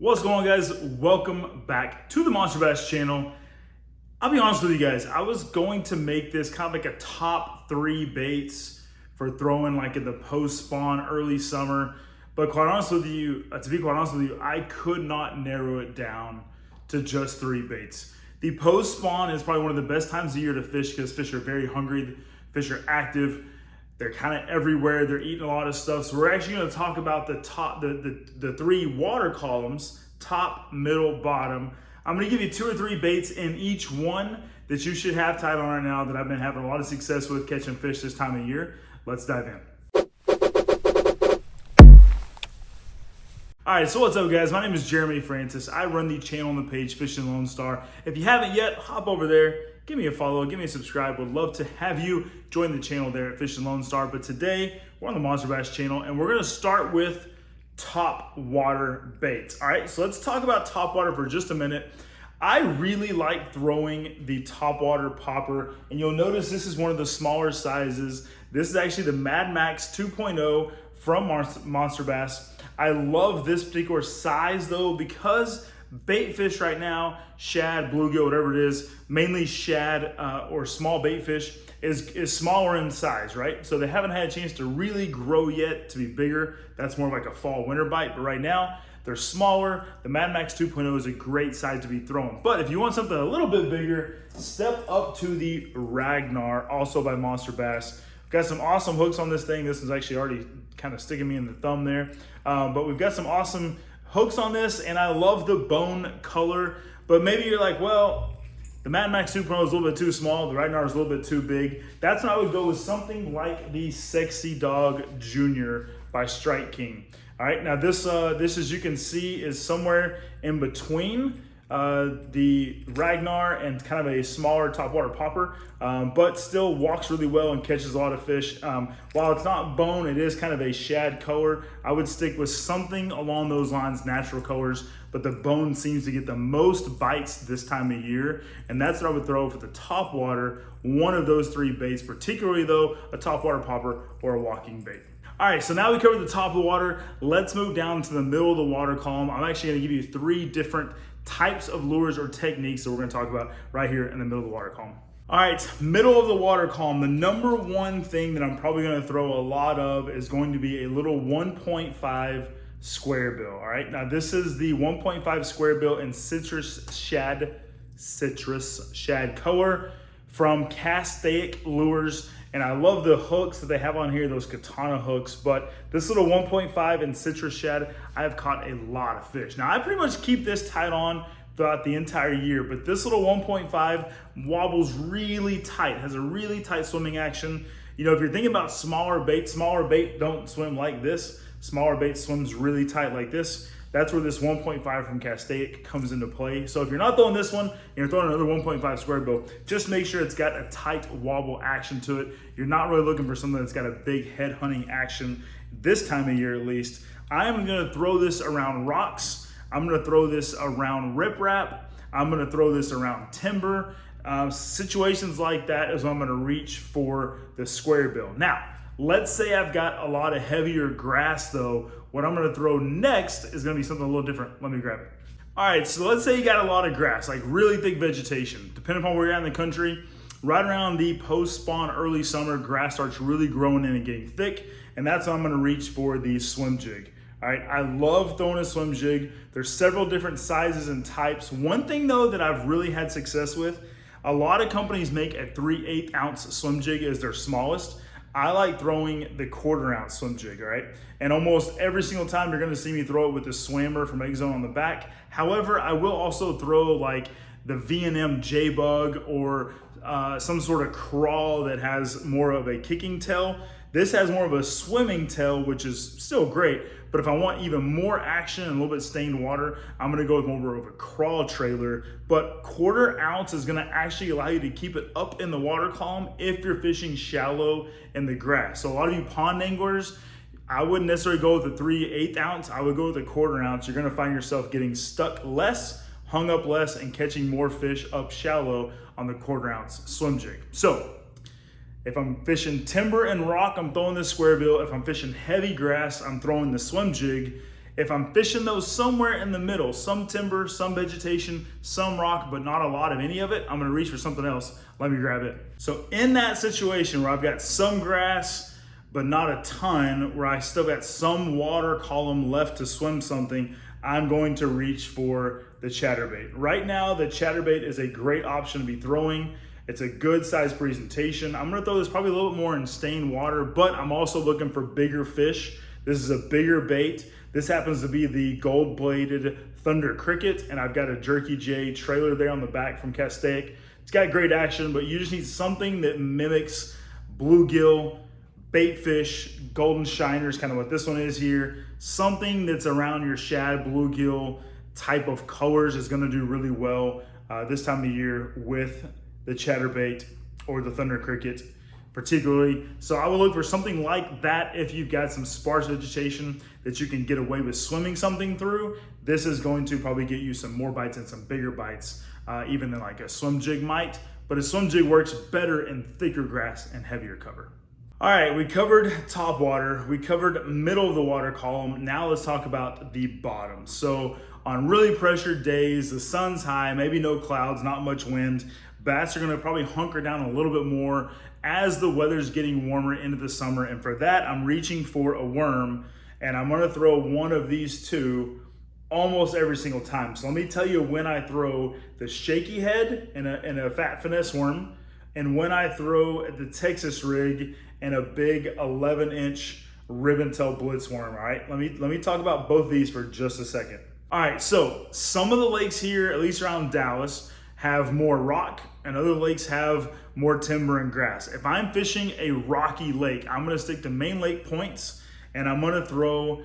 What's going on, guys? Welcome back to the Monster Bass channel. I'll be honest with you guys, I was going to make this kind of like a top 3 baits for throwing like in the post spawn early summer, but quite honest with you, to be quite honest with you, I could not narrow it down to just 3 baits. The post spawn is probably one of the best times of year to fish because fish are very hungry, fish are active. They're kind of everywhere. They're eating a lot of stuff. So we're actually going to talk about the 3 water columns, top, middle, bottom. I'm going to give you 2 or 3 baits in each one that you should have tied on right now that I've been having a lot of success with catching fish this time of year. Let's dive in. All right, so what's up, guys? My name is Jeremy Francis. I run the channel on the page Fishing the Lonestar. If you haven't yet, hop over there. Give me a follow, give me a subscribe. Would love to have you join the channel there at Fishing the Lonestar. But today, we're on the Monster Bass channel, and we're gonna start with top water baits. All right, so let's talk about top water for just a minute. I really like throwing the top water popper, and you'll notice this is one of the smaller sizes. This is actually the Mad Max 2.0 from Monster Bass. I love this particular size though, because bait fish right now, shad, bluegill, whatever it is, mainly shad or small bait fish is smaller in size, right? So they haven't had a chance to really grow yet to be bigger. That's more like a fall winter bite, but right now they're smaller. The Mad Max 2.0 is a great size to be throwing. But if you want something a little bit bigger, step up to the Ragnar, also by Monster Bass. We've got some awesome hooks on this thing. This is actually already kind of sticking me in the thumb there. But we've got some awesome hooks on this, and I love the bone color. But maybe you're like, well, the Mad Max 2.0 is a little bit too small, the Ragnar is a little bit too big. That's when I would go with something like the Sexy Dog Junior by Strike King. All right, now this as you can see is somewhere in between the Ragnar and kind of a smaller topwater popper, but still walks really well and catches a lot of fish. While it's not bone, it is kind of a shad color. I would stick with something along those lines, natural colors, but the bone seems to get the most bites this time of year, and that's what I would throw for the topwater, one of those 3 baits, particularly though a topwater popper or a walking bait. All right, so now we covered the top of the water. Let's move down to the middle of the water column. I'm actually gonna give you 3 different types of lures or techniques that we're gonna talk about right here in the middle of the water column. All right, middle of the water column, the number 1 thing that I'm probably gonna throw a lot of is going to be a little 1.5 square bill. All right, now this is the 1.5 square bill in citrus shad color from Castaic Lures. And I love the hooks that they have on here, those katana hooks. But this little 1.5 in citrus shad, I have caught a lot of fish. Now I pretty much keep this tied on throughout the entire year, but this little 1.5 wobbles really tight, has a really tight swimming action. You know, if you're thinking about smaller bait don't swim like this. Smaller bait swims really tight like this. That's where this 1.5 from Castaic comes into play. So if you're not throwing this one, and you're throwing another 1.5 square bill, just make sure it's got a tight wobble action to it. You're not really looking for something that's got a big head hunting action this time of year at least. I am gonna throw this around rocks. I'm gonna throw this around riprap. I'm gonna throw this around timber. Situations like that is when I'm gonna reach for the square bill. Now, let's say I've got a lot of heavier grass though. What I'm gonna throw next is gonna be something a little different. Let me grab it. All right, so let's say you got a lot of grass, like really thick vegetation. Depending upon where you're at in the country, right around the post-spawn early summer, grass starts really growing in and getting thick, and that's when I'm gonna reach for the swim jig. All right, I love throwing a swim jig. There's several different sizes and types. One thing though that I've really had success with, a lot of companies make a 3/8 ounce swim jig as their smallest. I like throwing the 1/4 ounce swim jig, all right? And almost every single time you're gonna see me throw it with the swammer from Egg Zone on the back. However, I will also throw like the V&M J-Bug or some sort of crawl that has more of a kicking tail. This has more of a swimming tail, which is still great, but if I want even more action and a little bit stained water, I'm gonna go with more of a crawl trailer. But 1/4 ounce is gonna actually allow you to keep it up in the water column if you're fishing shallow in the grass. So a lot of you pond anglers, I wouldn't necessarily go with the 3/8 ounce, I would go with the 1/4 ounce. You're gonna find yourself getting stuck less, hung up less, and catching more fish up shallow on the 1/4 ounce swim jig. So, if I'm fishing timber and rock, I'm throwing the square bill. If I'm fishing heavy grass, I'm throwing the swim jig. If I'm fishing those somewhere in the middle, some timber, some vegetation, some rock, but not a lot of any of it, I'm gonna reach for something else. Let me grab it. So in that situation where I've got some grass, but not a ton, where I still got some water column left to swim something, I'm going to reach for the chatterbait. Right now, the chatterbait is a great option to be throwing. It's a good size presentation. I'm gonna throw this probably a little bit more in stained water, but I'm also looking for bigger fish. This is a bigger bait. This happens to be the gold-bladed Thunder Cricket, and I've got a Jerky J trailer there on the back from Castaic. It's got great action, but you just need something that mimics bluegill, bait fish, golden shiners, kind of what this one is here. Something that's around your shad, bluegill type of colors is gonna do really well this time of year with the chatterbait or the Thunder Cricket particularly. So I would look for something like that if you've got some sparse vegetation that you can get away with swimming something through. This is going to probably get you some more bites and some bigger bites, even than like a swim jig might. But a swim jig works better in thicker grass and heavier cover. All right, we covered top water, we covered middle of the water column. Now let's talk about the bottom. So on really pressured days, the sun's high, maybe no clouds, not much wind, bass are gonna probably hunker down a little bit more as the weather's getting warmer into the summer. And for that, I'm reaching for a worm, and I'm gonna throw one of these two almost every single time. So let me tell you when I throw the shaky head and a fat finesse worm, and when I throw the Texas rig and a big 11-inch ribbon tail blitz worm. All right, let me talk about both of these for just a second. All right, so some of the lakes here, at least around Dallas, have more rock, and other lakes have more timber and grass. If I'm fishing a rocky lake, I'm gonna stick to main lake points, and I'm gonna throw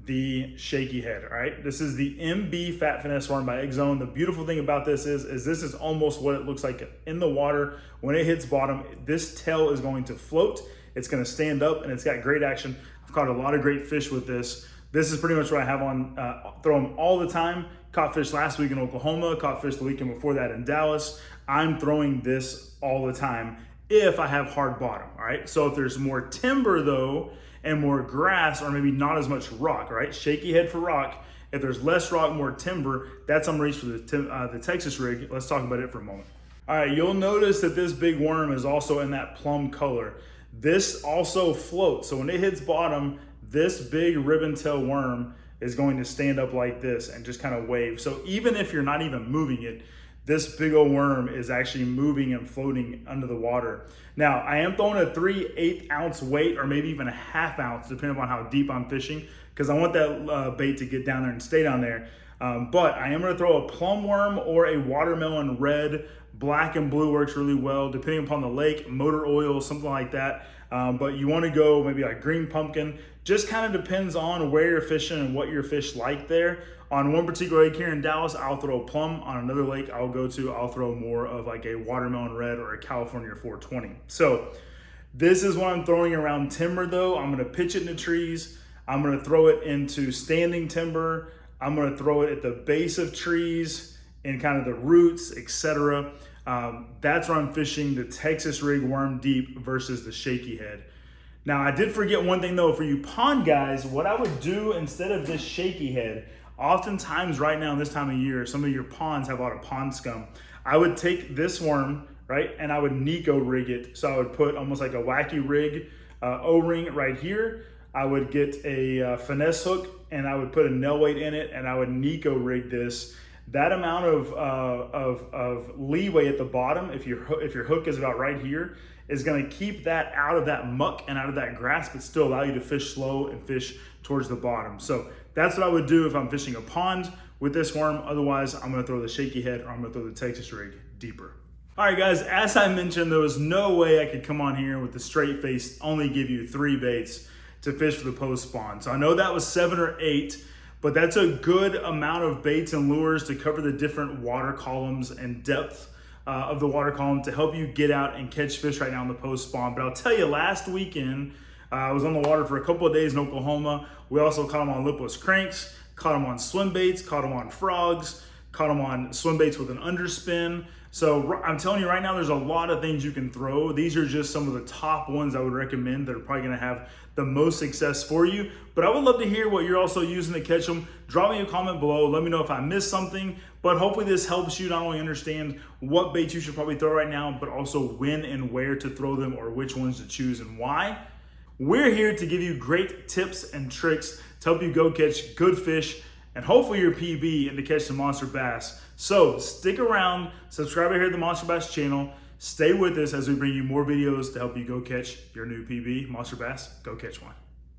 the shaky head. All right, this is the MB Fat Finesse worm by Egg Zone. The beautiful thing about this is this is almost what it looks like in the water. When it hits bottom, this tail is going to float, it's gonna stand up, and it's got great action. I've caught a lot of great fish with this. This is pretty much what I have on, throw them all the time. Caught fish last week in Oklahoma, caught fish the weekend before that in Dallas. I'm throwing this all the time if I have hard bottom, all right? So if there's more timber though, and more grass, or maybe not as much rock, right? Shaky head for rock. If there's less rock, more timber, that's I'm reaching for the Texas rig. Let's talk about it for a moment. All right, you'll notice that this big worm is also in that plum color. This also floats, so when it hits bottom, this big ribbon tail worm is going to stand up like this and just kind of wave. So even if you're not even moving it, this big old worm is actually moving and floating under the water. Now, I am throwing a 3/8 ounce weight, or maybe even a ½ ounce, depending on how deep I'm fishing, because I want that bait to get down there and stay down there. But I am gonna throw a plum worm or a watermelon red. Black and blue works really well, depending upon the lake, motor oil, something like that. But you wanna go maybe like green pumpkin. Just kind of depends on where you're fishing and what your fish like there. On one particular lake here in Dallas, I'll throw plum. On another lake I'll throw more of like a watermelon red or a California 420. So this is what I'm throwing around timber though. I'm gonna pitch it into trees. I'm gonna throw it into standing timber. I'm gonna throw it at the base of trees and kind of the roots, etc. That's where I'm fishing the Texas rig worm deep versus the shaky head. Now, I did forget one thing though, for you pond guys, what I would do instead of this shaky head, oftentimes right now in this time of year, some of your ponds have a lot of pond scum. I would take this worm, right, and I would Nico rig it. So I would put almost like a wacky rig O-ring right here. I would get a finesse hook and I would put a nail weight in it and I would Nico rig this. That amount of leeway at the bottom, if your hook is about right here, is gonna keep that out of that muck and out of that grass, but still allow you to fish slow and fish towards the bottom. So that's what I would do if I'm fishing a pond with this worm. Otherwise, I'm gonna throw the shaky head or I'm gonna throw the Texas rig deeper. All right, guys, as I mentioned, there was no way I could come on here with the straight face, only give you 3 baits to fish for the post spawn. So I know that was 7 or 8, but that's a good amount of baits and lures to cover the different water columns and depth of the water column to help you get out and catch fish right now in the post spawn. But I'll tell you, last weekend, I was on the water for a couple of days in Oklahoma. We also caught them on lipless cranks, caught them on swim baits, caught them on frogs, caught them on swim baits with an underspin. So I'm telling you right now, there's a lot of things you can throw. These are just some of the top ones I would recommend that are probably gonna have the most success for you. But I would love to hear what you're also using to catch them. Drop me a comment below. Let me know if I missed something. But hopefully this helps you not only understand what baits you should probably throw right now, but also when and where to throw them or which ones to choose and why. We're here to give you great tips and tricks to help you go catch good fish and hopefully your PB and to catch some monster bass. So stick around, subscribe here to the Monster Bass channel. Stay with us as we bring you more videos to help you go catch your new PB, monster bass. Go catch one.